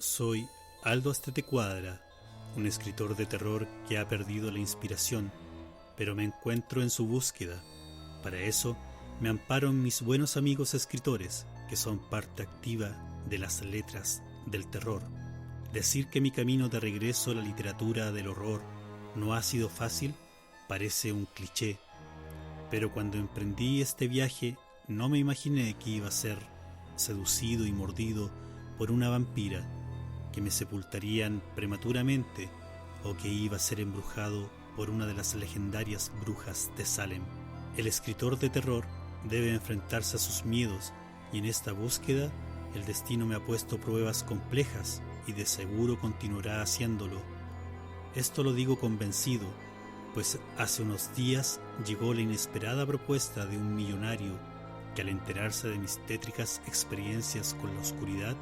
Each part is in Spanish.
Soy Aldo Astetecuadra, un escritor de terror que ha perdido la inspiración, pero me encuentro en su búsqueda. Para eso me amparo en mis buenos amigos escritores, que son parte activa de las letras del terror. Decir que mi camino de regreso a la literatura del horror no ha sido fácil parece un cliché, pero cuando emprendí este viaje no me imaginé que iba a ser seducido y mordido por una vampira, que me sepultarían prematuramente o que iba a ser embrujado por una de las legendarias brujas de Salem. El escritor de terror debe enfrentarse a sus miedos y en esta búsqueda el destino me ha puesto pruebas complejas y de seguro continuará haciéndolo. Esto lo digo convencido, pues hace unos días llegó la inesperada propuesta de un millonario que al enterarse de mis tétricas experiencias con la oscuridad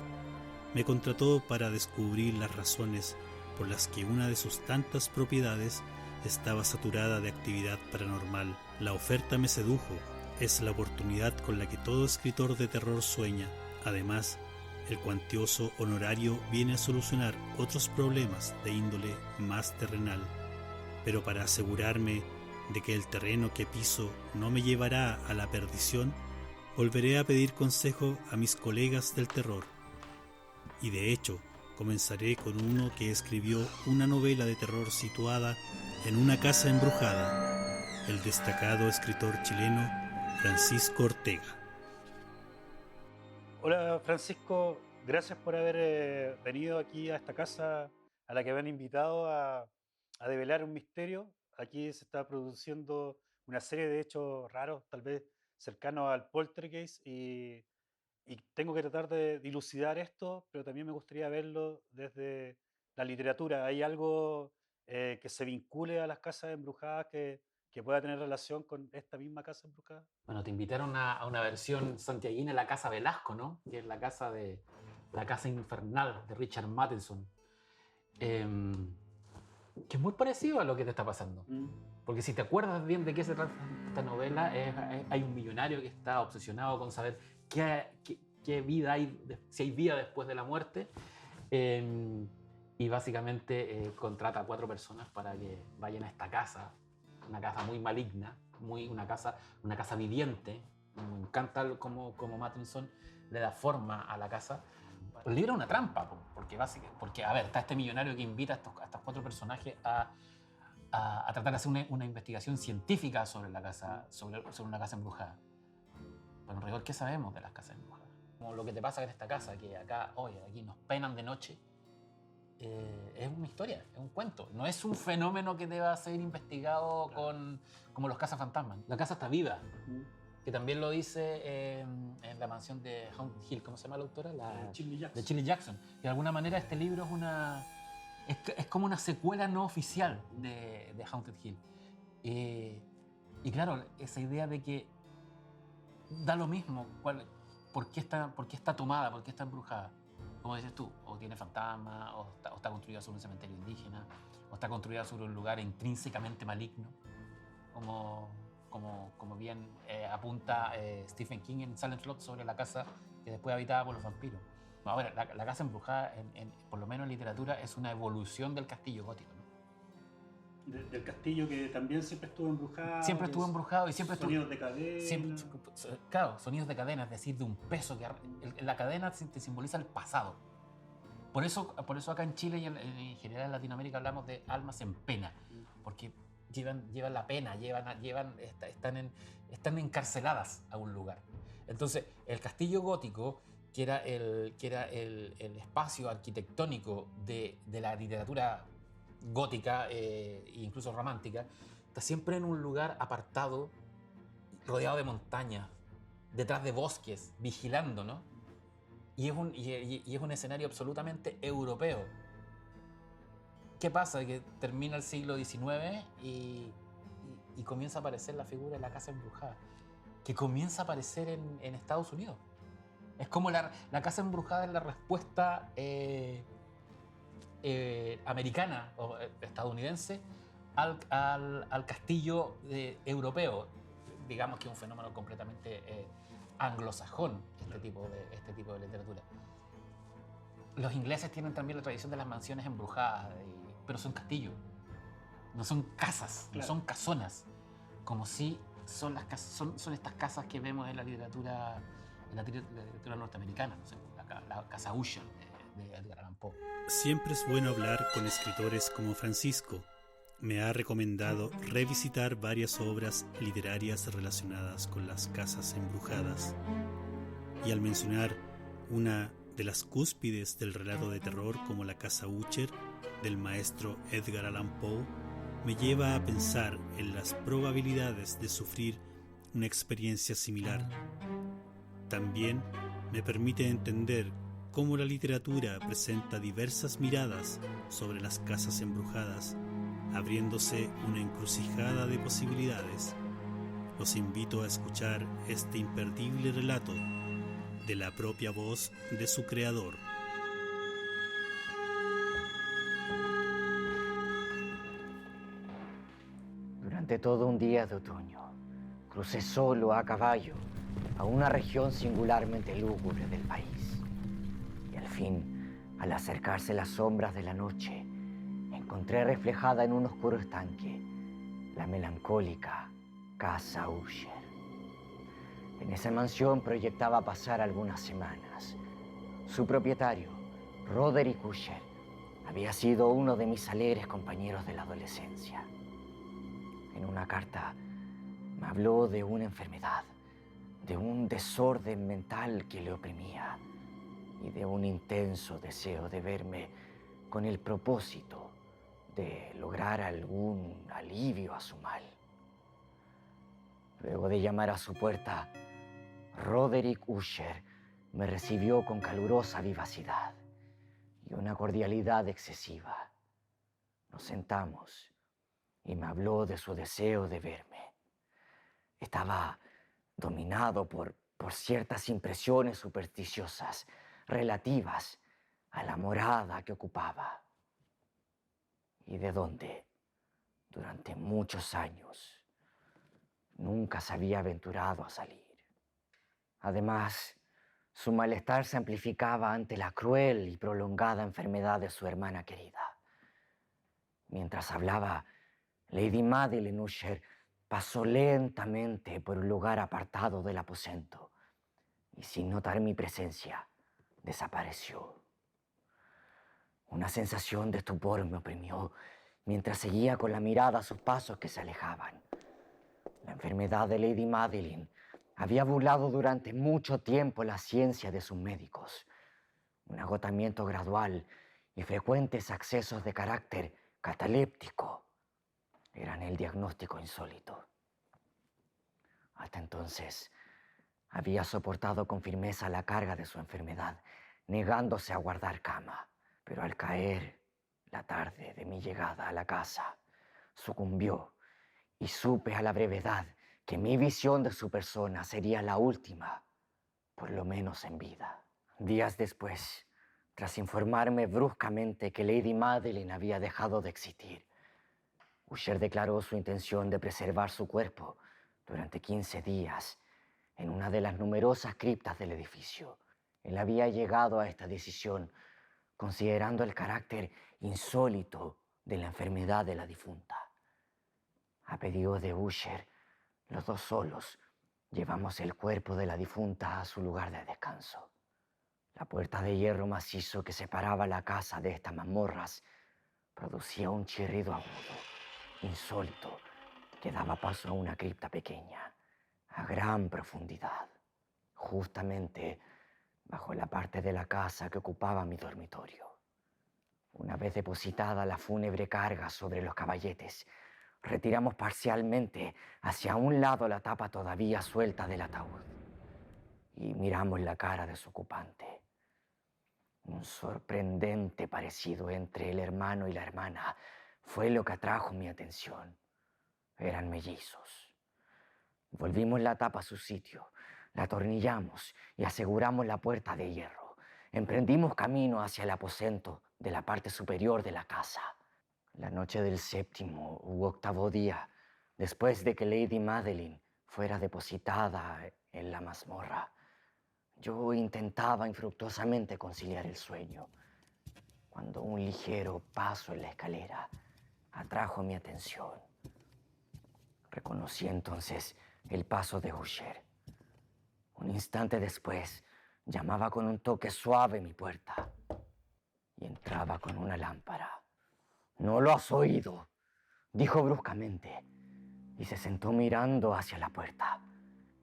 me contrató para descubrir las razones por las que una de sus tantas propiedades estaba saturada de actividad paranormal. La oferta me sedujo, es la oportunidad con la que todo escritor de terror sueña. Además, el cuantioso honorario viene a solucionar otros problemas de índole más terrenal. Pero para asegurarme de que el terreno que piso no me llevará a la perdición, volveré a pedir consejo a mis colegas del terror. Y de hecho, comenzaré con uno que escribió una novela de terror situada en una casa embrujada, el destacado escritor chileno Francisco Ortega. Hola Francisco, gracias por haber venido aquí a esta casa a la que me han invitado a develar un misterio. Aquí se está produciendo una serie de hechos raros, tal vez cercanos al poltergeist, y tengo que tratar de dilucidar esto, pero también me gustaría verlo desde la literatura. ¿Hay algo que se vincule a las casas embrujadas que pueda tener relación con esta misma casa embrujada? Bueno, te invitaron a una versión santiaguina de la Casa Velasco, ¿no? Que es la casa infernal de Richard Matheson. Que es muy parecido a lo que te está pasando. Porque si te acuerdas bien de qué se trata esta novela, hay un millonario que está obsesionado con saber qué vida hay, si hay vida después de la muerte. Y básicamente contrata a 4 personas para que vayan a esta casa, una casa muy maligna, una casa viviente. Me encanta cómo Matheson le da forma a la casa. El libro es una trampa, porque a ver, está este millonario que invita a estos 4 personajes a tratar de hacer una investigación científica sobre una casa embrujada. Pero en rigor, ¿qué sabemos de las casas embrujadas? Como lo que te pasa en esta casa, que acá, oye, aquí nos penan de noche. Es una historia, es un cuento. No es un fenómeno que deba ser investigado como los cazafantasmas. La casa está viva, que también lo dice en la mansión de Haunted Hill. ¿Cómo se llama la autora? De Shirley Jackson. De alguna manera este libro es como una secuela no oficial de Haunted Hill. Y claro, esa idea de que da lo mismo por qué está tomada, por qué está embrujada. Como dices tú, o tiene fantasmas, o está construida sobre un cementerio indígena, o está construida sobre un lugar intrínsecamente maligno, como bien apunta Stephen King en Salem Slot sobre la casa que después habitaba por los vampiros. Ahora, la casa embrujada, por lo menos en literatura, es una evolución del castillo gótico, ¿no? Del castillo que también siempre estuvo embrujado. Siempre estuvo embrujado y siempre sonidos de cadena. Claro, sonidos de cadena, es decir, de un peso que la cadena te simboliza el pasado. Por eso acá en Chile y en general en Latinoamérica hablamos de almas en pena, porque llevan la pena, están encarceladas a un lugar. Entonces, el castillo gótico, que era el espacio arquitectónico de la literatura gótica e incluso romántica, está siempre en un lugar apartado, rodeado de montañas, detrás de bosques, vigilando, ¿no? Y es un escenario absolutamente europeo. ¿Qué pasa? Que termina el siglo XIX y comienza a aparecer la figura de la casa embrujada, que comienza a aparecer en Estados Unidos. Es como la casa embrujada es la respuesta americana o estadounidense al castillo europeo. Digamos que es un fenómeno completamente anglosajón este tipo de literatura. los ingleses tienen también la tradición de las mansiones embrujadas, pero son castillos, no son casas, no Claro. son casonas, como si son son estas casas que vemos en la literatura norteamericana, no sé, la casa Usher de Edgar Allan Poe. Siempre es bueno hablar con escritores como Francisco. Me ha recomendado revisitar varias obras literarias relacionadas con las casas embrujadas. Y al mencionar una de las cúspides del relato de terror como La casa Usher del maestro Edgar Allan Poe, me lleva a pensar en las probabilidades de sufrir una experiencia similar. También me permite entender cómo la literatura presenta diversas miradas sobre las casas embrujadas, abriéndose una encrucijada de posibilidades. Los invito a escuchar este imperdible relato de la propia voz de su creador. Durante todo un día de otoño, crucé solo a caballo a una región singularmente lúgubre del país. Y al fin, al acercarse las sombras de la noche, encontré reflejada en un oscuro estanque la melancólica casa Usher. En esa mansión proyectaba pasar algunas semanas. Su propietario, Roderick Usher, había sido uno de mis alegres compañeros de la adolescencia. En una carta me habló de una enfermedad, de un desorden mental que le oprimía y de un intenso deseo de verme con el propósito de lograr algún alivio a su mal. Luego de llamar a su puerta, Roderick Usher me recibió con calurosa vivacidad y una cordialidad excesiva. Nos sentamos y me habló de su deseo de verme. Estaba dominado por ciertas impresiones supersticiosas relativas a la morada que ocupaba y de donde, durante muchos años, nunca se había aventurado a salir. Además, su malestar se amplificaba ante la cruel y prolongada enfermedad de su hermana querida. Mientras hablaba, Lady Madeline Usher pasó lentamente por un lugar apartado del aposento y, sin notar mi presencia, desapareció. Una sensación de estupor me oprimió mientras seguía con la mirada a sus pasos que se alejaban. La enfermedad de Lady Madeline había burlado durante mucho tiempo la ciencia de sus médicos. Un agotamiento gradual y frecuentes accesos de carácter cataléptico eran el diagnóstico insólito. Hasta entonces, había soportado con firmeza la carga de su enfermedad, negándose a guardar cama. Pero al caer la tarde de mi llegada a la casa, sucumbió y supe a la brevedad que mi visión de su persona sería la última, por lo menos en vida. Días después, tras informarme bruscamente que Lady Madeline había dejado de existir, Usher declaró su intención de preservar su cuerpo durante 15 días en una de las numerosas criptas del edificio. Él había llegado a esta decisión considerando el carácter insólito de la enfermedad de la difunta. A pedido de Usher, los dos solos llevamos el cuerpo de la difunta a su lugar de descanso. La puerta de hierro macizo que separaba la casa de estas mazmorras producía un chirrido agudo, insólito, que daba paso a una cripta pequeña, a gran profundidad, justamente bajo la parte de la casa que ocupaba mi dormitorio. Una vez depositada la fúnebre carga sobre los caballetes, retiramos parcialmente hacia un lado la tapa todavía suelta del ataúd y miramos la cara de su ocupante. Un sorprendente parecido entre el hermano y la hermana fue lo que atrajo mi atención. Eran mellizos. Volvimos la tapa a su sitio, la atornillamos y aseguramos la puerta de hierro. Emprendimos camino hacia el aposento de la parte superior de la casa. La noche del 7º u 8º día, después de que Lady Madeline fuera depositada en la mazmorra, yo intentaba infructuosamente conciliar el sueño. un ligero paso en la escalera atrajo mi atención. Reconocí entonces el paso de Usher. Un instante después, llamaba con un toque suave mi puerta y entraba con una lámpara. «¿No lo has oído?», dijo bruscamente, y se sentó mirando hacia la puerta,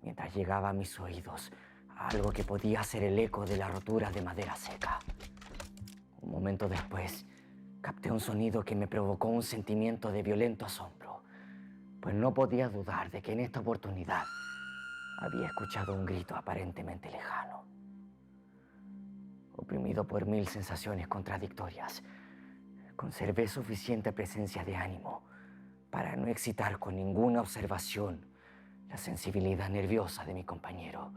mientras llegaba a mis oídos algo que podía ser el eco de la rotura de madera seca. Un momento después, capté un sonido que me provocó un sentimiento de violento asombro, pues no podía dudar de que en esta oportunidad había escuchado un grito aparentemente lejano. Oprimido por 1000 sensaciones contradictorias, conservé suficiente presencia de ánimo para no excitar con ninguna observación la sensibilidad nerviosa de mi compañero,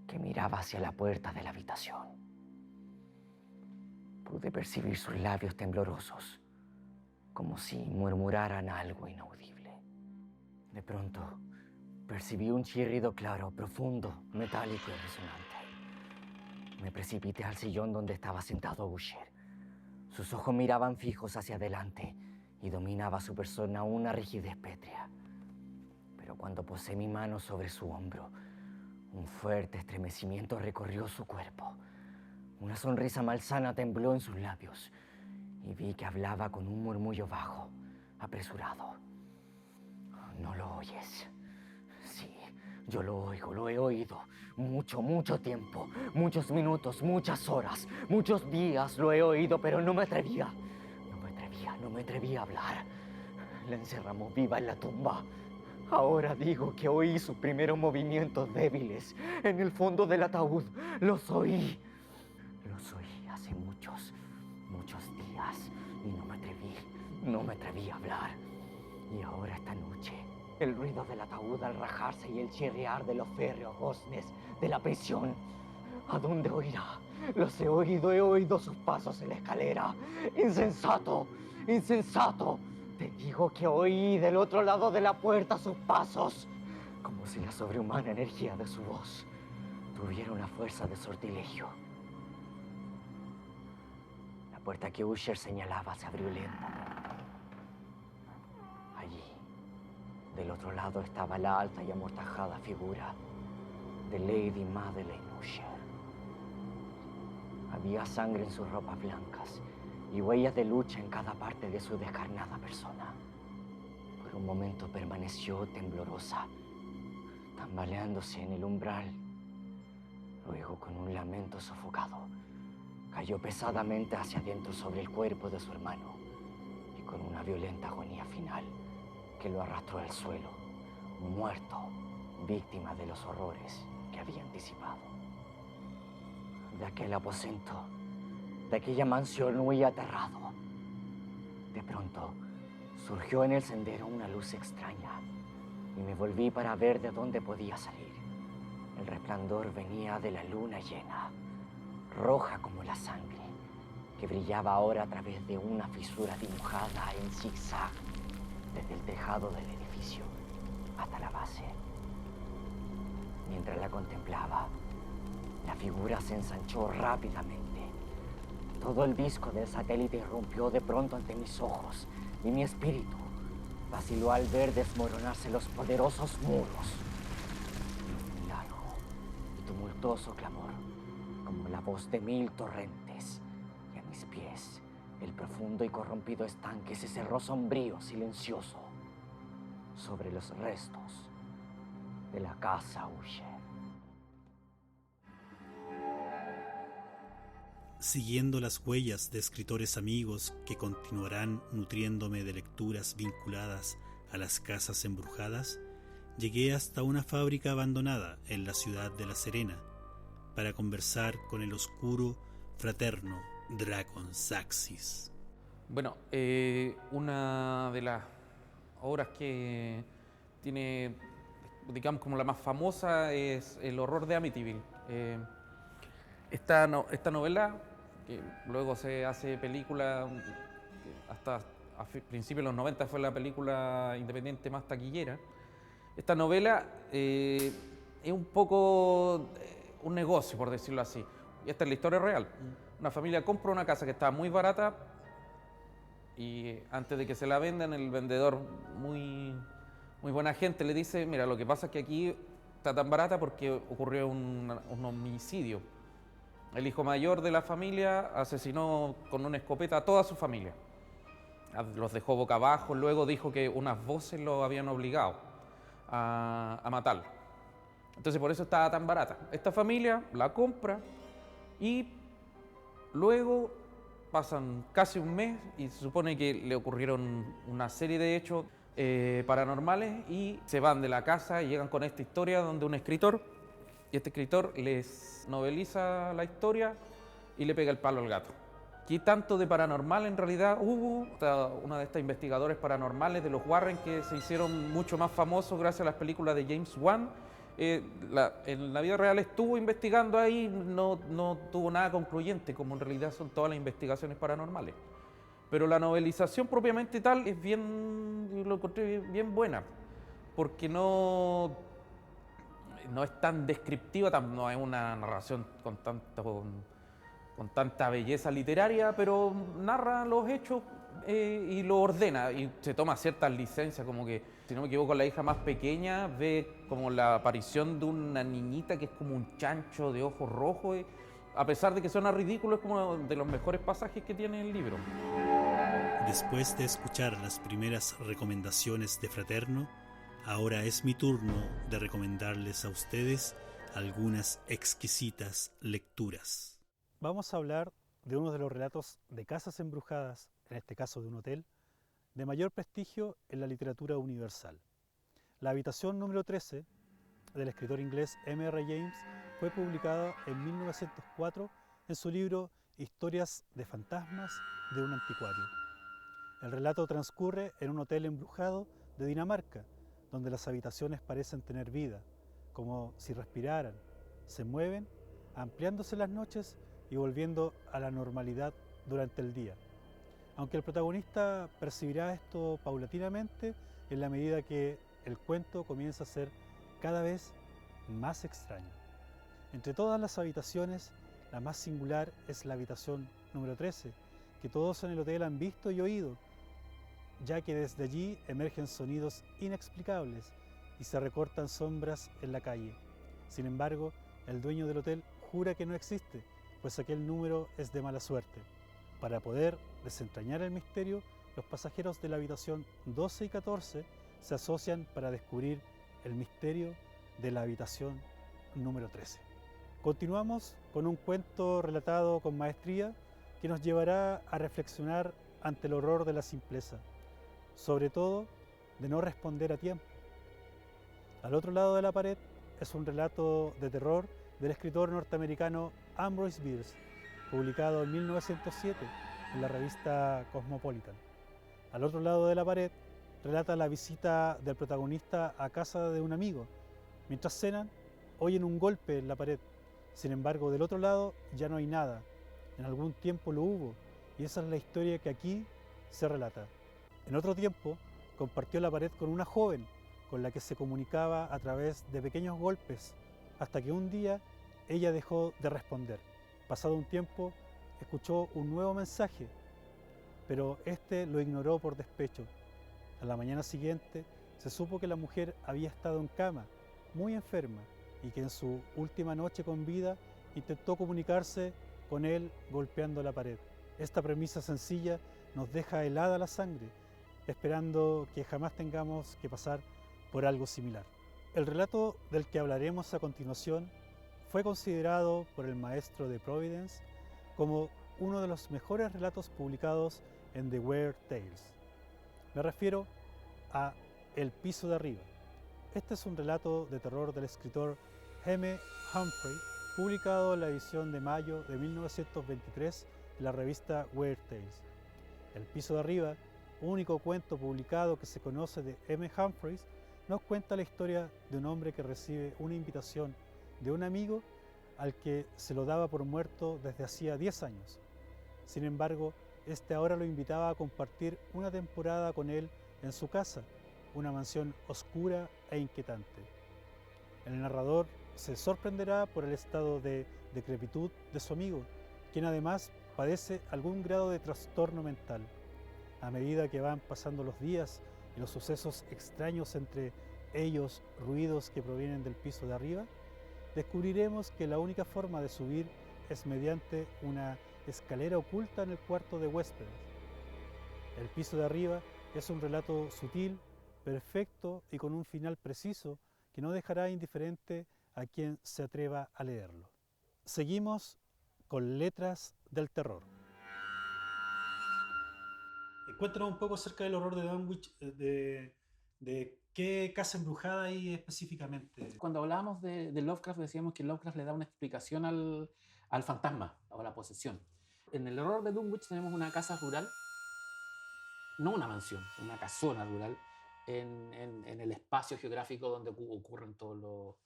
que miraba hacia la puerta de la habitación. Pude percibir sus labios temblorosos, como si murmuraran algo inaudible. De pronto, percibí un chirrido claro, profundo, metálico y resonante. Me precipité al sillón donde estaba sentado Usher. Sus ojos miraban fijos hacia adelante y dominaba su persona una rigidez pétrea. Pero cuando posé mi mano sobre su hombro, un fuerte estremecimiento recorrió su cuerpo. Una sonrisa malsana tembló en sus labios y vi que hablaba con un murmullo bajo, apresurado. «¿No lo oyes?» «Sí, yo lo oigo, lo he oído. Mucho tiempo, muchos minutos, muchas horas, muchos días lo he oído, pero no me atrevía a hablar. La encerramos viva en la tumba. Ahora digo que oí sus primeros movimientos débiles en el fondo del ataúd. Los oí hace muchos días y no me atreví a hablar. Y ahora esta noche, el ruido del ataúd al rajarse y el chirriar de los férreos goznes de la prisión. ¿A dónde oirá? Los he oído sus pasos en la escalera. ¡Insensato! Te digo que oí del otro lado de la puerta sus pasos, como si la sobrehumana energía de su voz tuviera una fuerza de sortilegio. La puerta que Usher señalaba se abrió lentamente. Allí, del otro lado, estaba la alta y amortajada figura de Lady Madeleine Usher. Había sangre en sus ropas blancas y huellas de lucha en cada parte de su descarnada persona. Por un momento permaneció temblorosa, tambaleándose en el umbral. Luego, con un lamento sofocado, cayó pesadamente hacia adentro sobre el cuerpo de su hermano y con una violenta agonía final que lo arrastró al suelo, muerto, víctima de los horrores que había anticipado. De aquel aposento, de aquella mansión, huí aterrado. De pronto, surgió en el sendero una luz extraña y me volví para ver de dónde podía salir. El resplandor venía de la luna llena, roja como la sangre, que brillaba ahora a través de una fisura dibujada en zigzag desde el tejado del edificio hasta la base. Mientras la contemplaba, la figura se ensanchó rápidamente. Todo el disco del satélite irrumpió de pronto ante mis ojos y mi espíritu vaciló al ver desmoronarse los poderosos muros. Y un largo y tumultuoso clamor, como la voz de 1000 torrentes, y a mis pies el profundo y corrompido estanque se cerró sombrío, silencioso, sobre los restos de la casa Usher. Siguiendo las huellas de escritores amigos que continuarán nutriéndome de lecturas vinculadas a las casas embrujadas, llegué hasta una fábrica abandonada en la ciudad de La Serena para conversar con el oscuro fraterno Dracon Saxis. Bueno, una de las obras que tiene, digamos, como la más famosa es El horror de Amityville. Esta novela, que luego se hace película, hasta a principios de los 90 fue la película independiente más taquillera. Esta novela es un poco un negocio, por decirlo así. Y esta es la historia real. Una familia compra una casa que estaba muy barata y antes de que se la vendan, el vendedor, muy buena gente, le dice, mira, lo que pasa es que aquí está tan barata porque ocurrió un homicidio. El hijo mayor de la familia asesinó con una escopeta a toda su familia. Los dejó boca abajo, luego dijo que unas voces lo habían obligado a matarlo. Entonces por eso estaba tan barata. Esta familia la compra y luego pasan casi un mes y se supone que le ocurrieron una serie de hechos paranormales y se van de la casa y llegan con esta historia donde un escritor, y este escritor les noveliza la historia y le pega el palo al gato. ¿Qué tanto de paranormal en realidad hubo? Una de estas investigadores paranormales de los Warren que se hicieron mucho más famosos gracias a las películas de James Wan. En la vida real estuvo investigando ahí, no tuvo nada concluyente, como en realidad son todas las investigaciones paranormales. Pero la novelización propiamente tal es bien, lo encontré bien buena, porque no es tan descriptiva, no es una narración con tanta belleza literaria, pero narra los hechos y lo ordena y se toma ciertas licencias, como que, si no me equivoco, la hija más pequeña ve como la aparición de una niñita que es como un chancho de ojos rojos, a pesar de que suena ridículo, es como de los mejores pasajes que tiene el libro. Después de escuchar las primeras recomendaciones de Fraterno, ahora es mi turno de recomendarles a ustedes algunas exquisitas lecturas. Vamos a hablar de uno de los relatos de casas embrujadas, en este caso de un hotel, de mayor prestigio en la literatura universal. La habitación número 13, del escritor inglés M.R. James, fue publicada en 1904 en su libro Historias de fantasmas de un anticuario. El relato transcurre en un hotel embrujado de Dinamarca, donde las habitaciones parecen tener vida, como si respiraran, se mueven, ampliándose las noches y volviendo a la normalidad durante el día. Aunque el protagonista percibirá esto paulatinamente en la medida que el cuento comienza a ser cada vez más extraño. Entre todas las habitaciones, la más singular es la habitación número 13, que todos en el hotel han visto y oído, ya que desde allí emergen sonidos inexplicables y se recortan sombras en la calle. Sin embargo, el dueño del hotel jura que no existe, pues aquel número es de mala suerte. Para poder desentrañar el misterio, los pasajeros de la habitación 12 y 14 se asocian para descubrir el misterio de la habitación número 13. Continuamos con un cuento relatado con maestría que nos llevará a reflexionar ante el horror de la simpleza, sobre todo de no responder a tiempo. Al otro lado de la pared es un relato de terror del escritor norteamericano Ambrose Bierce, publicado en 1907 en la revista Cosmopolitan. Al otro lado de la pared relata la visita del protagonista a casa de un amigo. Mientras cenan, oyen un golpe en la pared. Sin embargo, del otro lado ya no hay nada. En algún tiempo lo hubo, y esa es la historia que aquí se relata. En otro tiempo, compartió la pared con una joven, con la que se comunicaba a través de pequeños golpes, hasta que un día ella dejó de responder. Pasado un tiempo, escuchó un nuevo mensaje, pero este lo ignoró por despecho. A la mañana siguiente, se supo que la mujer había estado en cama, muy enferma, y que en su última noche con vida intentó comunicarse con él golpeando la pared. Esta premisa sencilla nos deja helada la sangre, esperando que jamás tengamos que pasar por algo similar. El relato del que hablaremos a continuación fue considerado por el maestro de Providence como uno de los mejores relatos publicados en The Weird Tales. Me refiero a El piso de arriba. Este es un relato de terror del escritor M. Humphrey, publicado en la edición de mayo de 1923 en la revista Weird Tales. El piso de arriba, único cuento publicado que se conoce de M. Humphreys, nos cuenta la historia de un hombre que recibe una invitación de un amigo al que se lo daba por muerto desde hacía 10 años. Sin embargo, este ahora lo invitaba a compartir una temporada con él en su casa, una mansión oscura e inquietante. El narrador se sorprenderá por el estado de decrepitud de su amigo, quien además padece algún grado de trastorno mental. A medida que van pasando los días y los sucesos extraños, entre ellos ruidos que provienen del piso de arriba, descubriremos que la única forma de subir es mediante una escalera oculta en el cuarto de huéspedes. El piso de arriba es un relato sutil, perfecto y con un final preciso que no dejará indiferente a quien se atreva a leerlo. Seguimos con Letras del Terror. Cuéntanos un poco acerca del horror de Dunwich, de qué casa embrujada hay específicamente. Cuando hablábamos de Lovecraft, decíamos que Lovecraft le da una explicación al fantasma o a la posesión. En el horror de Dunwich tenemos una casa rural, no una mansión, una casona rural, en el espacio geográfico donde ocurren todos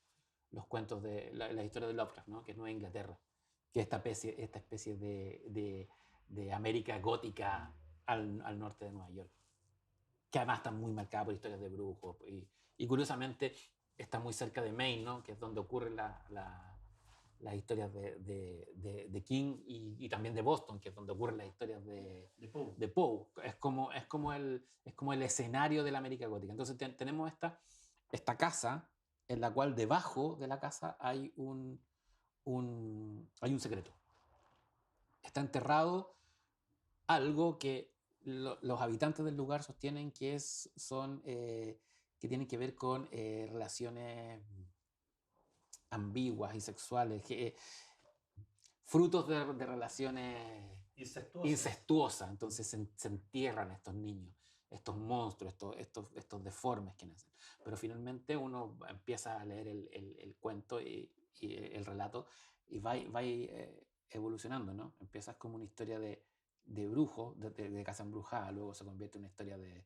los cuentos de la historia de Lovecraft, ¿no? Que es Nueva Inglaterra, que es esta especie de América gótica al norte de Nueva York, que además está muy marcada por historias de brujos y curiosamente está muy cerca de Maine, ¿no? Que es donde ocurren las historias de King y también de Boston, que es donde ocurren las historias de Poe. Es como el escenario de la América gótica. Entonces tenemos esta casa en la cual debajo de la casa hay un secreto. Está enterrado algo que los habitantes del lugar sostienen que que tienen que ver con relaciones ambiguas y sexuales, frutos de relaciones incestuosas. Entonces se entierran estos niños, estos monstruos, estos deformes que nacen. Pero finalmente uno empieza a leer el cuento y el relato y va evolucionando, ¿no? Empiezas como una historia de brujo, de casa embrujada, luego se convierte en una historia de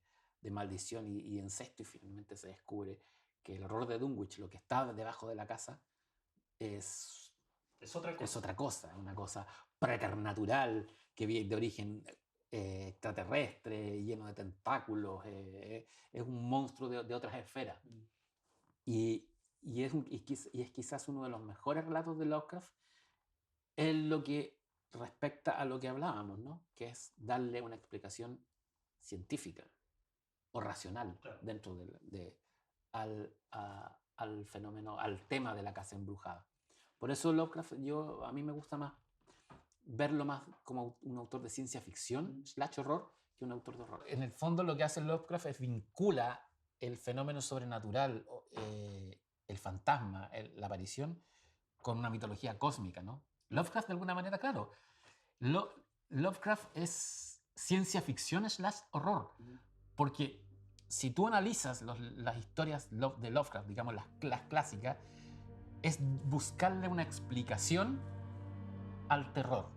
maldición y incesto, y finalmente se descubre que el horror de Dunwich, lo que está debajo de la casa, es otra cosa, una cosa preternatural que viene de origen extraterrestre, lleno de tentáculos, es un monstruo de otras esferas. Y es quizás uno de los mejores relatos de Lovecraft en lo que respecta a lo que hablábamos, ¿no? Que es darle una explicación científica o racional, claro, dentro al fenómeno, al tema de la casa embrujada. Por eso Lovecraft, a mí me gusta más verlo más como un autor de ciencia ficción / horror que un autor de horror. En el fondo lo que hace Lovecraft es vincula el fenómeno sobrenatural, el fantasma, la aparición, con una mitología cósmica, ¿no? Lovecraft, de alguna manera, claro, Lovecraft es ciencia ficción / horror, porque si tú analizas las historias de Lovecraft, digamos las clásicas, es buscarle una explicación al terror.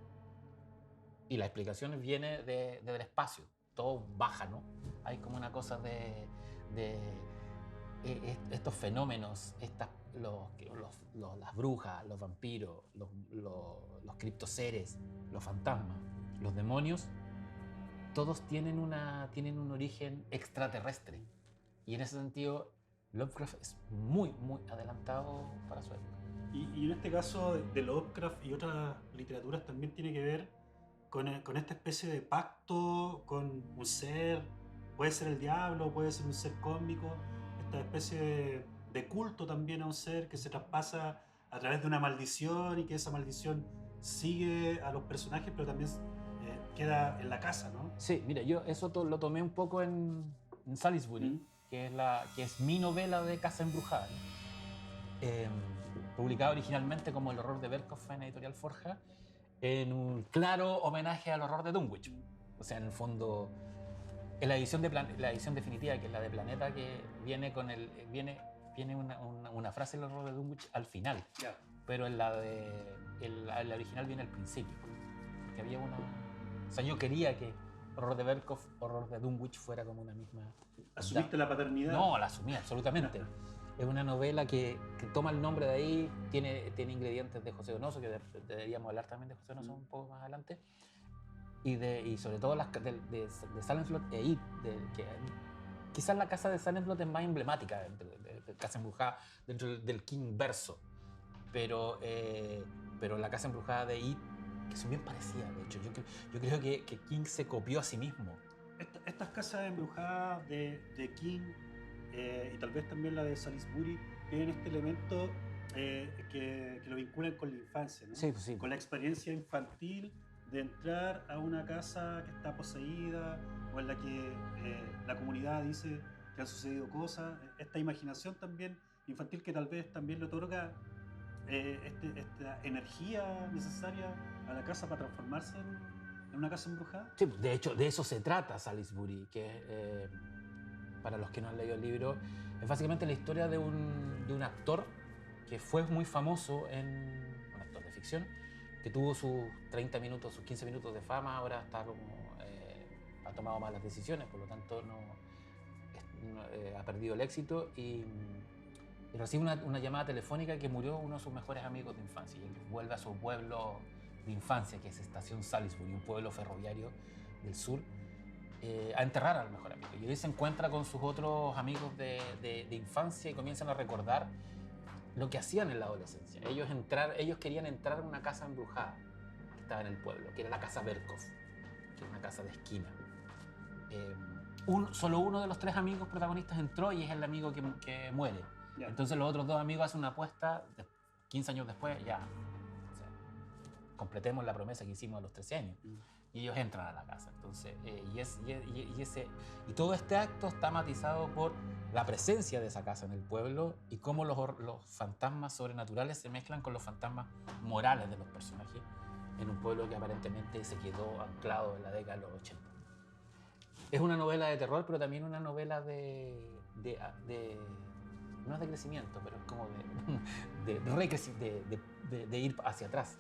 Y la explicación viene del espacio, todo baja, ¿no? Hay como una cosa de estos fenómenos, las brujas, los vampiros, los criptoseres, los fantasmas, los demonios, todos tienen un origen extraterrestre. Y en ese sentido, Lovecraft es muy, muy adelantado para su época. Y en este caso de Lovecraft y otras literaturas también tiene que ver con esta especie de pacto con un ser, puede ser el diablo, puede ser un ser cósmico, esta especie de culto también a un ser que se traspasa a través de una maldición y que esa maldición sigue a los personajes, pero también queda en la casa, ¿no? Sí, mira, yo eso lo tomé un poco en Salisbury, que es mi novela de Casa Embrujada, publicada originalmente como El horror de Berkhoff en Editorial Forja, en un claro homenaje al horror de Dunwich. O sea, en el fondo, en la edición definitiva, que es la de Planeta, que viene una frase del horror de Dunwich al final, yeah, pero en la original viene al principio, porque había o sea, yo quería que Horror de Berkhoff, Horror de Dunwich fuera como una misma... ¿Asumiste la paternidad? No, la asumí absolutamente. Es una novela que toma el nombre de ahí, tiene ingredientes de José Donoso, que deberíamos hablar también de José Donoso un poco más adelante, y sobre todo las de Silent Slot e It, que quizás la casa de Silent Slot es más emblemática de Casa Embrujada dentro del King verso, pero la casa embrujada de It que son bien parecidas, de hecho. Yo creo que King se copió a sí mismo. Estas casas embrujadas de King y tal vez también la de Salisbury tienen este elemento que lo vinculan con la infancia, ¿no? Sí, pues sí. Con la experiencia infantil de entrar a una casa que está poseída o en la que la comunidad dice que han sucedido cosas. Esta imaginación también infantil que tal vez también le otorga esta energía necesaria a la casa para transformarse en una casa embrujada. Sí, de hecho, de eso se trata Salisbury, que para los que no han leído el libro, es básicamente la historia de un actor que fue muy famoso, un actor de ficción, que tuvo sus 30 minutos, sus 15 minutos de fama, ahora está como, ha tomado malas decisiones, por lo tanto ha perdido el éxito y recibe una llamada telefónica que murió uno de sus mejores amigos de infancia y él vuelve a su pueblo de infancia, que es Estación Salisbury, un pueblo ferroviario del sur, a enterrar al mejor amigo. Y hoy se encuentra con sus otros amigos de infancia y comienzan a recordar lo que hacían en la adolescencia. Ellos querían entrar en una casa embrujada que estaba en el pueblo, que era la casa Berkov, que era una casa de esquina. Solo uno de los 3 amigos protagonistas entró y es el amigo que muere. Ya. Entonces los otros 2 amigos hacen una apuesta, 15 años después, ya, o sea, completemos la promesa que hicimos a los 13 años. Y ellos entran a la casa. Entonces, y todo este acto está matizado por la presencia de esa casa en el pueblo y cómo los fantasmas sobrenaturales se mezclan con los fantasmas morales de los personajes en un pueblo que aparentemente se quedó anclado en la década de los 80. Es una novela de terror, pero también una novela no es de crecimiento, pero es como de ir hacia atrás.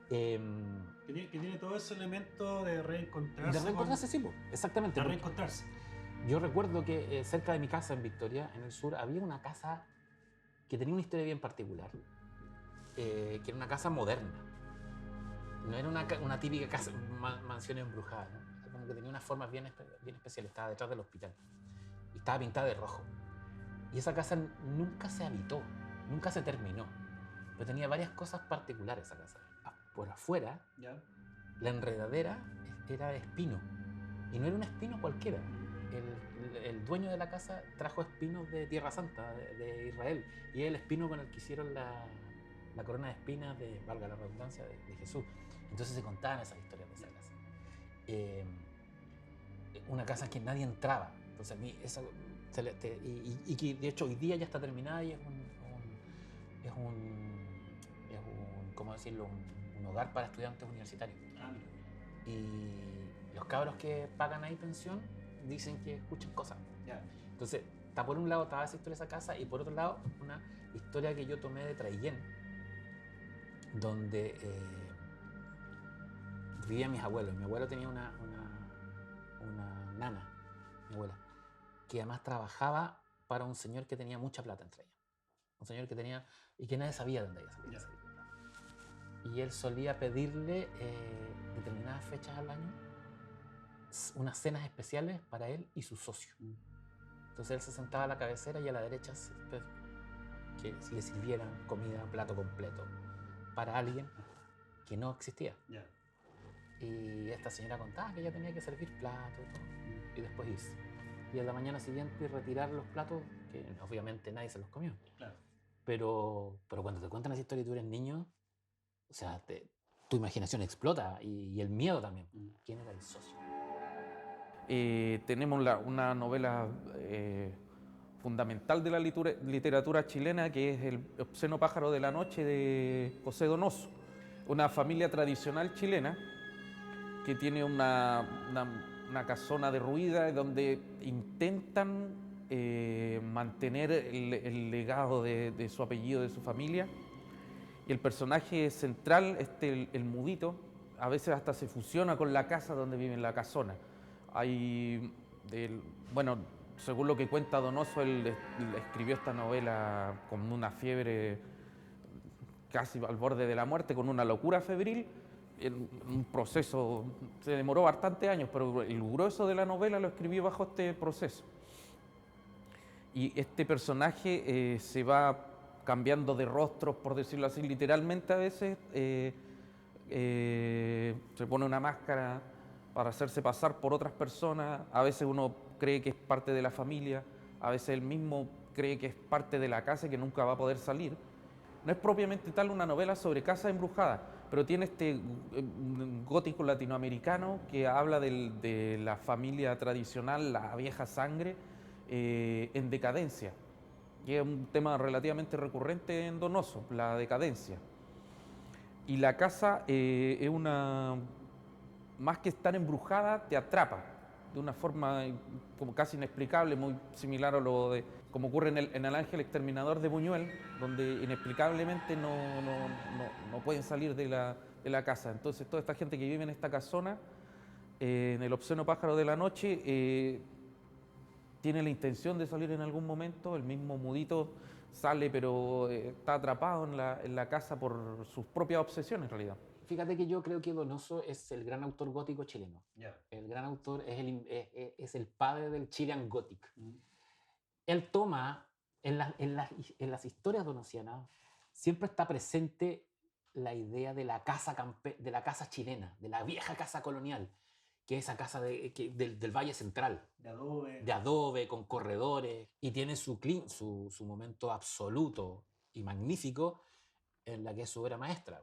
Que tiene todo ese elemento de reencontrarse. De reencontrarse, sí, exactamente. De reencontrarse. Yo recuerdo que cerca de mi casa en Victoria, en el sur, había una casa que tenía una historia bien particular, que era una casa moderna. No era una típica casa, mansión embrujada, ¿no? Como que tenía unas formas bien especiales. Estaba detrás del hospital y estaba pintada de rojo. Y esa casa nunca se habitó, nunca se terminó, pero tenía varias cosas particulares esa casa. Por afuera, ¿Ya? la enredadera era de espino, y no era un espino cualquiera. El dueño de la casa trajo espinos de Tierra Santa, de Israel, y es el espino con el que hicieron la corona de espinas, valga la redundancia, de Jesús. Entonces se contaban esas historias de esa casa. Una casa en que nadie entraba. Entonces a mí y que de hecho hoy día ya está terminada y es ¿cómo decirlo? Un hogar para estudiantes universitarios. Y los cabros que pagan ahí pensión dicen que escuchan cosas. Ya. Entonces, por un lado estaba esa historia de esa casa y por otro lado una historia que yo tomé de Traillén, donde vivían mis abuelos. Mi abuelo tenía una nana, mi abuela, que además trabajaba para un señor que tenía mucha plata en Traillén. Un señor que tenía, y que nadie sabía dónde ella salía. Y él solía pedirle determinadas fechas al año unas cenas especiales para él y su socio. Entonces él se sentaba a la cabecera y a la derecha que le sirvieran comida, plato completo para alguien que no existía. Ya. Y esta señora contaba que ella tenía que servir platos y todo, y después irse. Y a la mañana siguiente retirar los platos, que obviamente nadie se los comió. Claro. Pero cuando te cuentan esa historia y tú eres niño, o sea, tu imaginación explota y el miedo también. ¿Quién era el socio? Tenemos una novela fundamental de la literatura chilena, que es El obsceno pájaro de la noche, de José Donoso. Una familia tradicional chilena que tiene una casona derruida donde intentan mantener el legado de su apellido, de su familia. Y el personaje central, el mudito, a veces hasta se fusiona con la casa donde vive en la casona. Bueno, según lo que cuenta Donoso, él escribió esta novela con una fiebre casi al borde de la muerte, con una locura febril, en un proceso, se demoró bastantes años, pero el grueso de la novela lo escribió bajo este proceso. Y este personaje se va cambiando de rostros, por decirlo así, literalmente a veces, se pone una máscara para hacerse pasar por otras personas. A veces uno cree que es parte de la familia, a veces él mismo cree que es parte de la casa y que nunca va a poder salir. No es propiamente tal una novela sobre casa embrujada, pero tiene este gótico latinoamericano que habla de la familia tradicional, la vieja sangre, en decadencia, que es un tema relativamente recurrente en Donoso, la decadencia. Y la casa es una, más que estar embrujada, te atrapa de una forma como casi inexplicable, muy similar a lo de como ocurre en el Ángel Exterminador de Buñuel, donde inexplicablemente no pueden salir de la casa. Entonces toda esta gente que vive en esta casona, en el obsceno pájaro de la noche, tiene la intención de salir en algún momento. El mismo mudito sale, pero está atrapado en la casa por sus propias obsesiones en realidad. Fíjate que yo creo que Donoso es el gran autor gótico chileno. Ya. El gran autor es el padre del Chilean Gothic. Él toma, en las historias donosianas, siempre está presente la idea de la casa chilena, de la vieja casa colonial, que es esa casa del Valle Central. De adobe, con corredores, y tiene su momento absoluto y magnífico en la que es su obra maestra,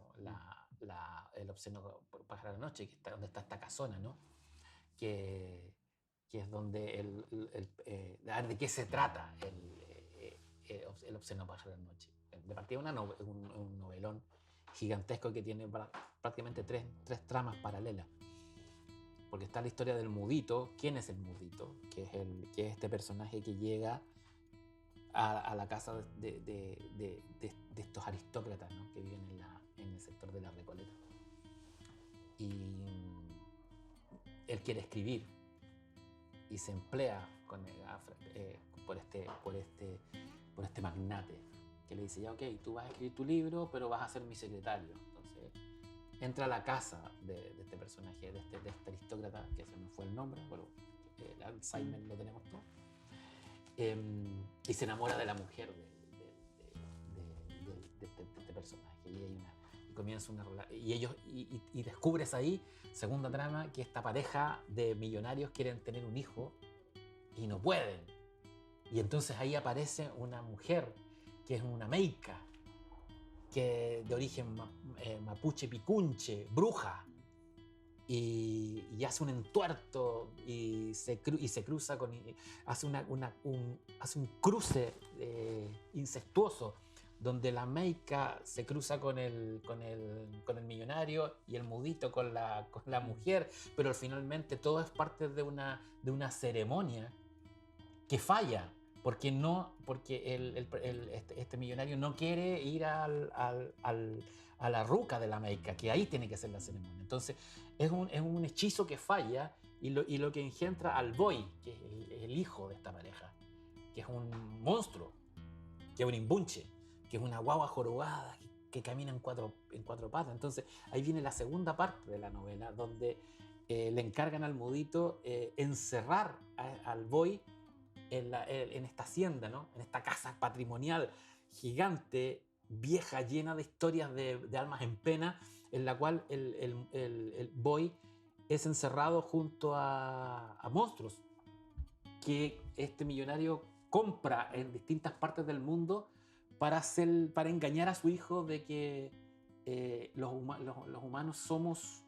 el obsceno pájaro de la noche, donde está esta casona, ¿no? Que es donde a ver de qué se trata el obsceno pájaro de la noche. De partida un novelón gigantesco que tiene prácticamente tres tramas paralelas. Porque está la historia del mudito. ¿Quién es el mudito? Que es este personaje que llega a la casa de estos aristócratas, ¿no? Que viven en el sector de la Recoleta. Y él quiere escribir y se emplea por este magnate que le dice, ya ok, tú vas a escribir tu libro, pero vas a ser mi secretario. Entonces entra a la casa de este personaje, de este aristócrata, que se me fue el nombre, bueno, el Alzheimer lo tenemos todo, y se enamora de la mujer de este personaje, y comienza una relación, y descubres ahí, segunda trama, que esta pareja de millonarios quieren tener un hijo y no pueden, y entonces ahí aparece una mujer que es una meica, que de origen mapuche picunche, bruja, y hace un entuerto y se cruza hace un cruce incestuoso, donde la meica se cruza con el millonario y el mudito con la mujer, pero finalmente todo es parte de una ceremonia que falla, porque este millonario no quiere ir a la ruca de la meica, que ahí tiene que ser la ceremonia. Entonces es un hechizo que falla, y lo que engendra al boy, que es el hijo de esta pareja, que es un monstruo, que es un imbunche, que es una guagua jorobada que camina en cuatro patas. Entonces ahí viene la segunda parte de la novela, donde le encargan al mudito encerrar al boy en esta hacienda, ¿no? En esta casa patrimonial gigante, vieja, llena de historias de almas en pena, en la cual el boy es encerrado junto a monstruos que este millonario compra en distintas partes del mundo para engañar a su hijo de que los humanos somos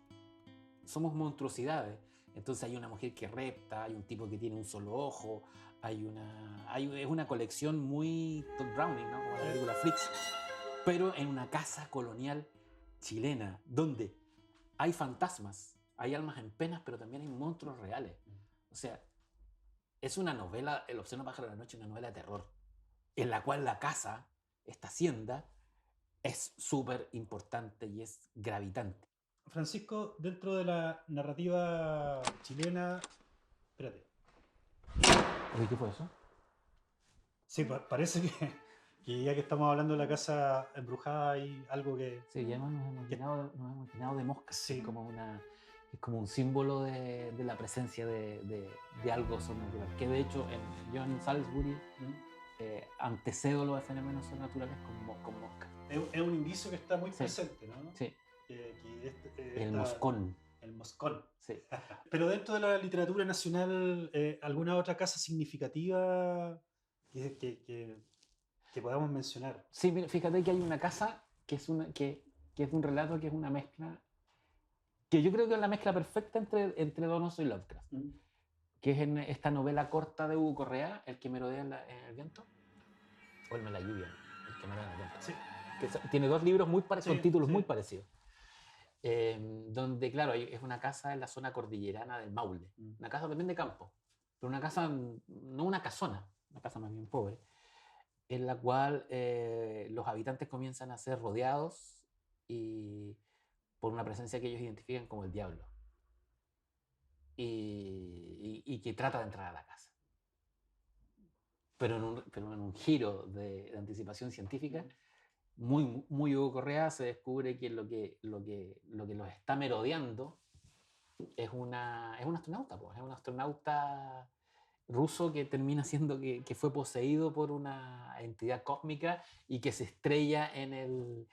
monstruosidades. Entonces hay una mujer que repta, hay un tipo que tiene un solo ojo, es una colección muy Todd Browning, ¿no? Como la película Flicks, pero en una casa colonial chilena, donde hay fantasmas, hay almas en penas, pero también hay monstruos reales. O sea, es una novela, El obsceno pájaro de la noche, una novela de terror, en la cual la casa, esta hacienda, es súper importante y es gravitante. Francisco, dentro de la narrativa chilena... Espérate. ¿Qué fue eso? Sí, parece que ya que estamos hablando de la casa embrujada hay algo que... Sí, ya nos hemos llenado de moscas. Sí. Es como un símbolo de la presencia de algo sobrenatural. Que de hecho en John Salisbury antecede los fenómenos sobrenaturales con moscas. Es un indicio que está muy Sí. presente, ¿no? Sí. El moscón. El moscón. Sí. Pero dentro de la literatura nacional, ¿alguna otra casa significativa que podamos mencionar? Sí, mira, fíjate que hay una casa que es un relato que es una mezcla, que yo creo que es la mezcla perfecta entre Donoso y Lovecraft, que es en esta novela corta de Hugo Correa, El que merodea en el viento, o El la lluvia, El que merodea en el viento. Sí. Que tiene dos libros con títulos sí. muy parecidos. Donde, claro, es una casa en la zona cordillerana del Maule, una casa también de campo, pero una casa, no una casona, una casa más bien pobre, en la cual los habitantes comienzan a ser rodeados por una presencia que ellos identifican como el diablo y que trata de entrar a la casa. Pero en un giro de anticipación científica, muy, muy Hugo Correa, se descubre que lo que los está merodeando es un astronauta, pues, es un astronauta ruso que termina siendo que fue poseído por una entidad cósmica y que se estrella en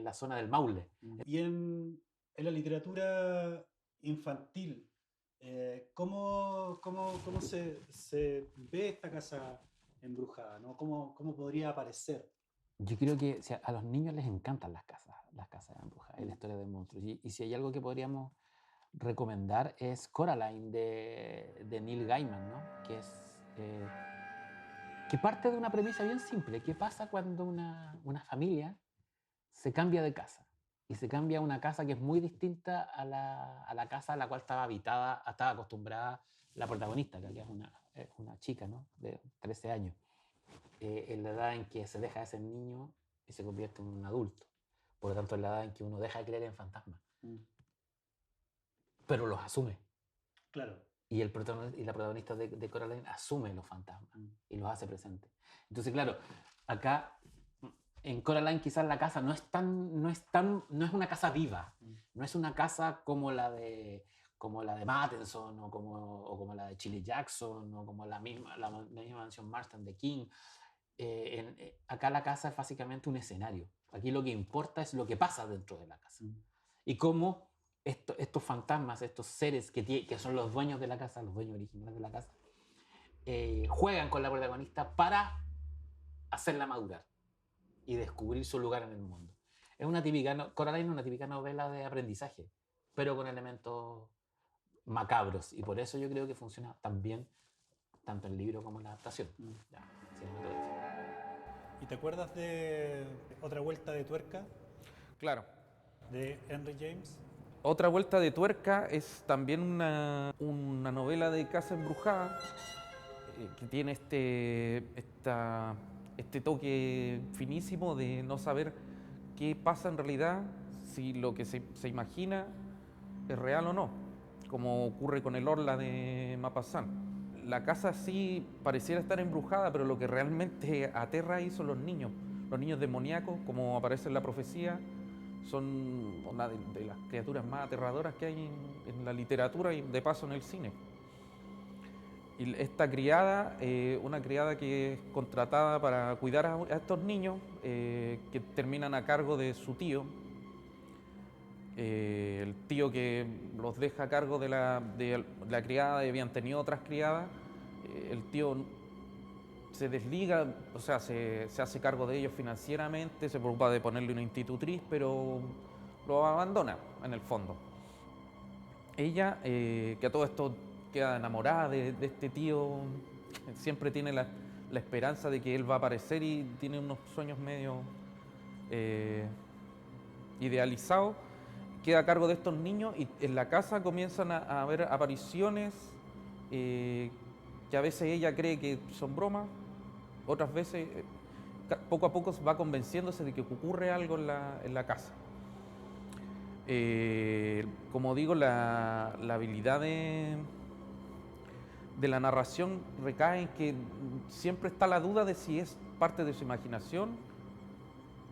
la zona del Maule. Y en la literatura infantil, ¿cómo se ve esta casa embrujada, ¿no? ¿Cómo podría aparecer? Yo creo que a los niños les encantan las casas embrujadas y la historia de monstruos. Y si hay algo que podríamos recomendar es Coraline de Neil Gaiman, ¿no? Que parte de una premisa bien simple. ¿Qué pasa cuando una familia se cambia de casa? Y se cambia a una casa que es muy distinta a la casa a la cual estaba acostumbrada la protagonista, que es una chica, ¿no? De 13 años. En la edad en que se deja de ser niño y se convierte en un adulto. Por lo tanto, es la edad en que uno deja de creer en fantasmas. Pero los asume. Claro. Y la protagonista de Coraline asume los fantasmas y los hace presentes. Entonces, claro, acá en Coraline quizás la casa no es una casa viva, no es una casa como la de Mattenson o como la de Shirley Jackson o como la misma mansión Marston de King. Acá la casa es básicamente un escenario. Aquí lo que importa es lo que pasa dentro de la casa. Y cómo estos fantasmas, estos seres que son los dueños de la casa, los dueños originales de la casa, juegan con la protagonista para hacerla madurar y descubrir su lugar en el mundo. Coraline es una típica novela de aprendizaje, pero con elementos macabros, y por eso yo creo que funciona tan bien tanto el libro como la adaptación. ¿Y te acuerdas de Otra vuelta de tuerca? Claro. De Henry James. Otra vuelta de tuerca es también una novela de casa embrujada que tiene este toque finísimo de no saber qué pasa en realidad, si lo que se imagina es real o no, como ocurre con el Orla de Maupassant. La casa sí pareciera estar embrujada, pero lo que realmente aterra ahí son los niños demoníacos, como aparece en la profecía. Son una de las criaturas más aterradoras que hay en la literatura y de paso en el cine. Y esta criada, una criada que es contratada para cuidar a estos niños, que terminan a cargo de su tío, el tío que los deja a cargo de la criada, habían tenido otras criadas, el tío se desliga, o sea, se hace cargo de ellos financieramente, se preocupa de ponerle una institutriz, pero lo abandona en el fondo. Ella, que a todo esto queda enamorada de este tío, siempre tiene la esperanza de que él va a aparecer y tiene unos sueños medio idealizados, queda a cargo de estos niños y en la casa comienzan a haber apariciones que a veces ella cree que son bromas, otras veces poco a poco va convenciéndose de que ocurre algo en la casa. Como digo, la habilidad de la narración recae en que siempre está la duda de si es parte de su imaginación,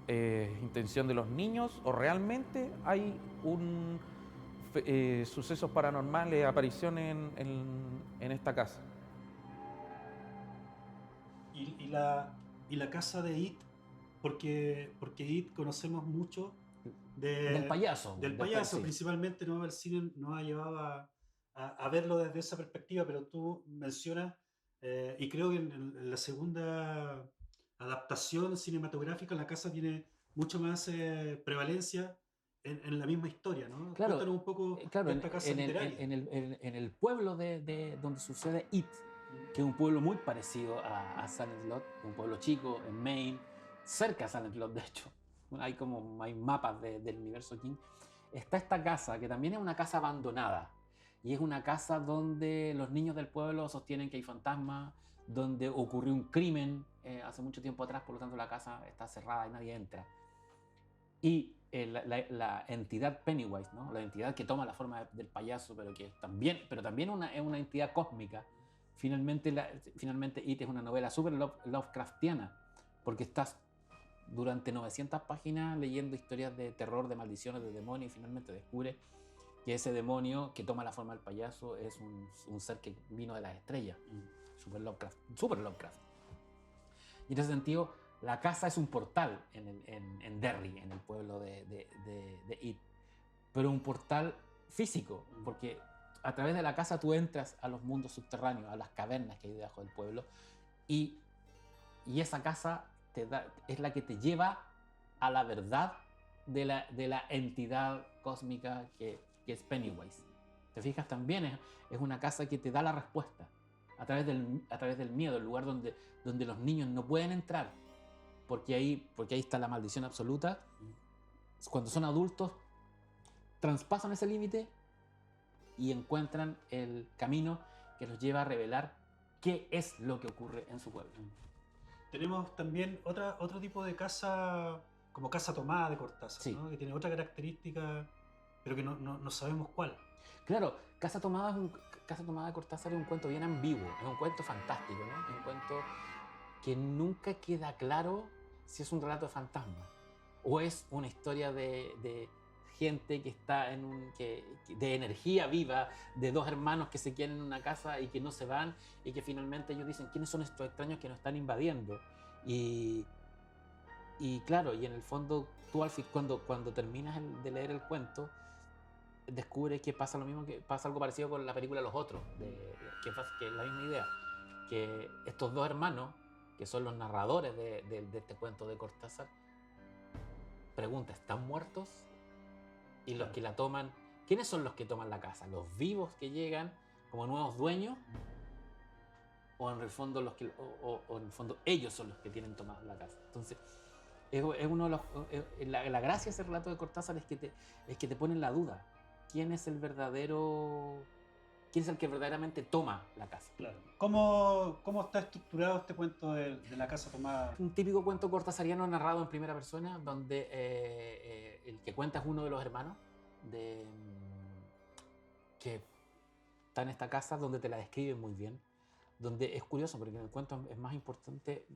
intención de los niños, o realmente hay sucesos paranormales, apariciones en esta casa. Y la casa de It, porque It conocemos mucho Del payaso. Del payaso, sí. principalmente no el cine nos ha llevado a verlo desde esa perspectiva, pero tú mencionas, y creo que en la segunda adaptación cinematográfica la casa tiene mucho más prevalencia en la misma historia, ¿no? Claro, Cuéntanos un poco claro, de esta casa literaria. en el pueblo de donde sucede It, que es un pueblo muy parecido a Silent Lot, un pueblo chico en Maine, cerca de Silent Lot, de hecho. Hay mapas del universo King. Está esta casa, que también es una casa abandonada. Y es una casa donde los niños del pueblo sostienen que hay fantasmas, donde ocurrió un crimen hace mucho tiempo atrás, por lo tanto la casa está cerrada y nadie entra. Y la entidad Pennywise, ¿no? La entidad que toma la forma del payaso, pero también es una entidad cósmica. Finalmente It es una novela súper Lovecraftiana, porque estás durante 900 páginas leyendo historias de terror, de maldiciones, de demonios, y finalmente descubre que ese demonio que toma la forma del payaso es un ser que vino de las estrellas. Super Lovecraft. Y en ese sentido, la casa es un portal en Derry, en el pueblo de It, pero un portal físico, porque a través de la casa tú entras a los mundos subterráneos, a las cavernas que hay debajo del pueblo, y esa casa es la que te lleva a la verdad de la entidad cósmica que es Pennywise. ¿Te fijas? También es una casa que te da la respuesta a través del miedo, el lugar donde los niños no pueden entrar, porque ahí está la maldición absoluta. Cuando son adultos, traspasan ese límite y encuentran el camino que los lleva a revelar qué es lo que ocurre en su pueblo. Tenemos también otro tipo de casa, como Casa Tomada de Cortázar, Sí. ¿no? Que tiene otra característica, pero que no sabemos cuál. Claro, Casa Tomada de Cortázar es un cuento bien ambiguo, es un cuento fantástico, ¿no? Es un cuento que nunca queda claro si es un relato de fantasma o es una historia de gente que está de energía viva, de dos hermanos que se quieren en una casa y que no se van, y que finalmente ellos dicen, ¿quiénes son estos extraños que nos están invadiendo? Y claro, y en el fondo tú cuando terminas de leer el cuento, descubres que pasa algo parecido con la película Los Otros, que es la misma idea, que estos dos hermanos, que son los narradores de este cuento de Cortázar, preguntan, ¿están muertos? Y los que la toman, ¿quiénes son los que toman la casa? ¿Los vivos que llegan como nuevos dueños? ¿O en el fondo en el fondo ellos son los que tienen tomada la casa? Entonces, es uno de la gracia de ese relato de Cortázar es que te pone en la duda. ¿Quién es el que verdaderamente toma la casa? Claro. ¿Cómo está estructurado este cuento de la Casa Tomada? Un típico cuento cortasariano narrado en primera persona, donde el que cuenta es uno de los hermanos que está en esta casa, donde te la describe muy bien, donde es curioso porque en el cuento es más importante,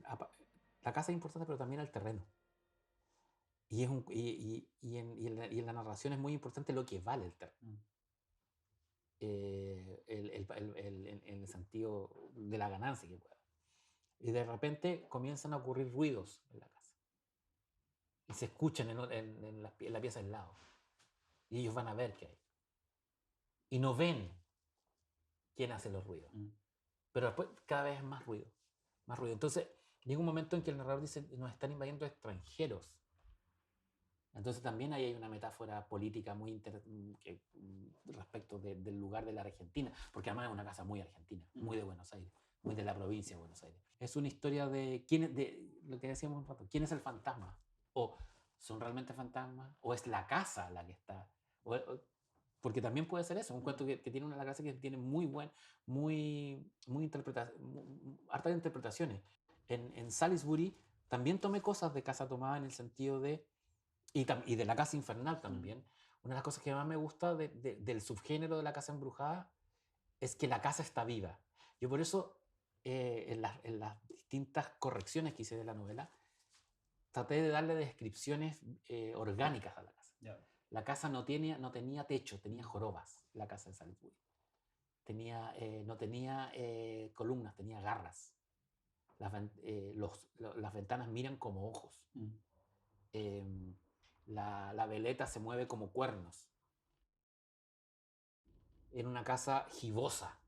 la casa es importante, pero también el terreno. Y en la narración es muy importante lo que vale el terreno. En el sentido de la ganancia que pueda. Y de repente comienzan a ocurrir ruidos en la casa. Y se escuchan en la pieza al lado. Y ellos van a ver qué hay. Y no ven quién hace los ruidos. Pero después cada vez es más ruido. Más ruido. Entonces llega un momento en que el narrador dice, nos están invadiendo extranjeros. Entonces también ahí hay una metáfora política muy respecto del lugar de la Argentina, porque además es una casa muy argentina, muy de Buenos Aires, muy de la provincia de Buenos Aires. Es una historia de lo que decíamos un rato, ¿quién es el fantasma? ¿O son realmente fantasmas? ¿O es la casa la que está? Porque también puede ser eso, un cuento que tiene la casa que tiene hartas interpretaciones. En Salisbury también tomé cosas de Casa Tomada en el sentido de y de la casa infernal también. Una de las cosas que más me gusta del subgénero de la casa embrujada es que la casa está viva. Yo por eso, en las distintas correcciones que hice de la novela, traté de darle descripciones orgánicas a la casa. Yeah. La casa no tenía techo, tenía jorobas, la casa de Salisbury. No tenía columnas, tenía garras. Las ventanas miran como ojos. la veleta se mueve como cuernos. En una casa gibosa.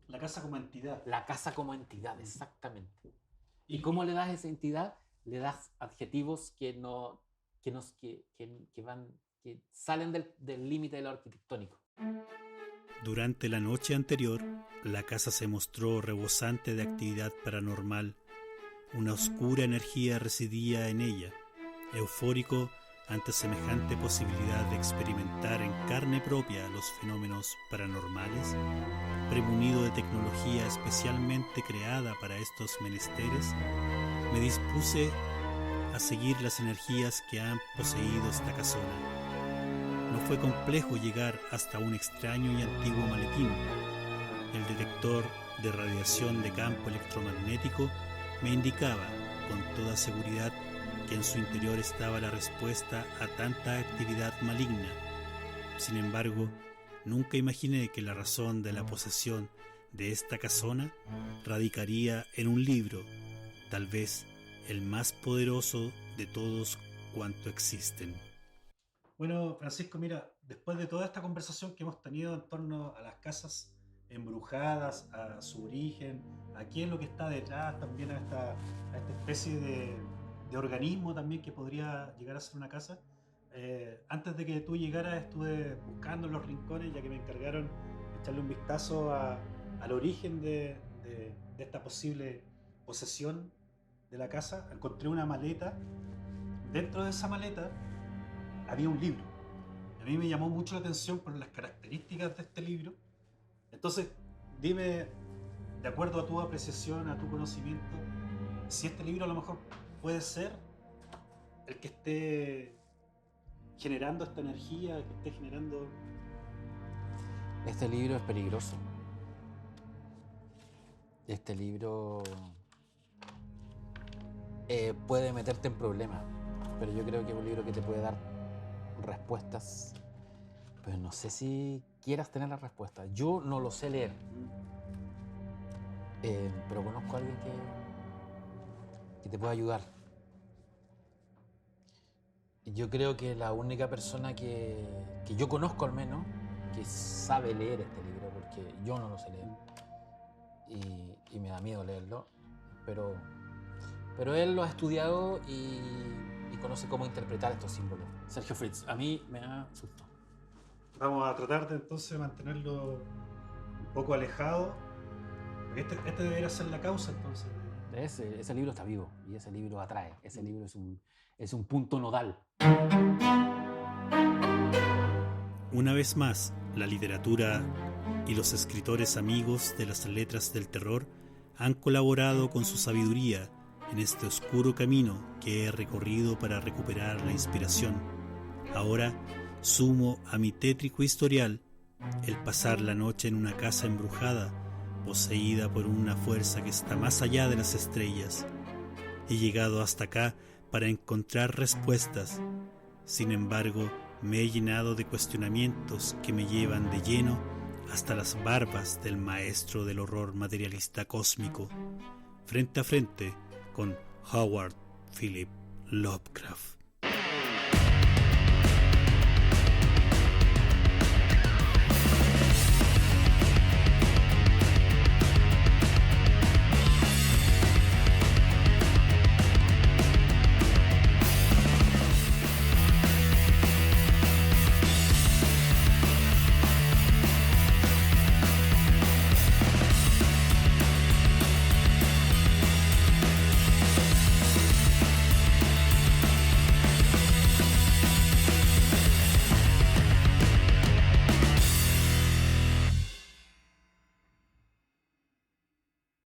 La casa como entidad. La casa como entidad, exactamente. ¿Y cómo le das esa entidad? Le das adjetivos que salen del límite de lo arquitectónico. Durante la noche anterior, la casa se mostró rebosante de actividad paranormal. Una oscura energía residía en ella. Eufórico ante semejante posibilidad de experimentar en carne propia los fenómenos paranormales, premunido de tecnología especialmente creada para estos menesteres, me dispuse a seguir las energías que han poseído esta casona. No fue complejo llegar hasta un extraño y antiguo maletín. El detector de radiación de campo electromagnético me indicaba con toda seguridad que en su interior estaba la respuesta a tanta actividad maligna. Sin embargo, nunca imaginé que la razón de la posesión de esta casona radicaría en un libro, tal vez el más poderoso de todos cuanto existen. Bueno, Francisco, mira, después de toda esta conversación que hemos tenido en torno a las casas embrujadas, a su origen, a qué es lo que está detrás, también a esta especie de organismo también que podría llegar a ser una casa, antes de que tú llegaras estuve buscando en los rincones, ya que me encargaron de echarle un vistazo al origen de esta posible posesión de la casa. Encontré una maleta. Dentro de esa maleta había un libro. A mí me llamó mucho la atención por las características de este libro. Entonces, dime, de acuerdo a tu apreciación, a tu conocimiento, si este libro a lo mejor puede ser el que esté generando esta energía, el que esté generando... Este libro es peligroso. Este libro puede meterte en problemas, pero yo creo que es un libro que te puede dar respuestas, pero no sé si quieras tener las respuestas. Yo no lo sé leer, pero conozco a alguien que te puede ayudar. Yo creo que la única persona que yo conozco al menos que sabe leer este libro, porque yo no lo sé leer y me da miedo leerlo, pero él lo ha estudiado y conoce cómo interpretar estos símbolos. Sergio Fritz, a mí me da susto. Vamos a tratar de entonces mantenerlo un poco alejado, porque este debería ser la causa entonces. Ese libro está vivo y ese libro atrae. Ese libro es un punto nodal. Una vez más, la literatura y los escritores amigos de las letras del terror han colaborado con su sabiduría en este oscuro camino que he recorrido para recuperar la inspiración. Ahora sumo a mi tétrico historial el pasar la noche en una casa embrujada, poseída por una fuerza que está más allá de las estrellas. He llegado hasta acá para encontrar respuestas. Sin embargo, me he llenado de cuestionamientos que me llevan de lleno hasta las barbas del maestro del horror materialista cósmico, frente a frente con Howard Philip Lovecraft.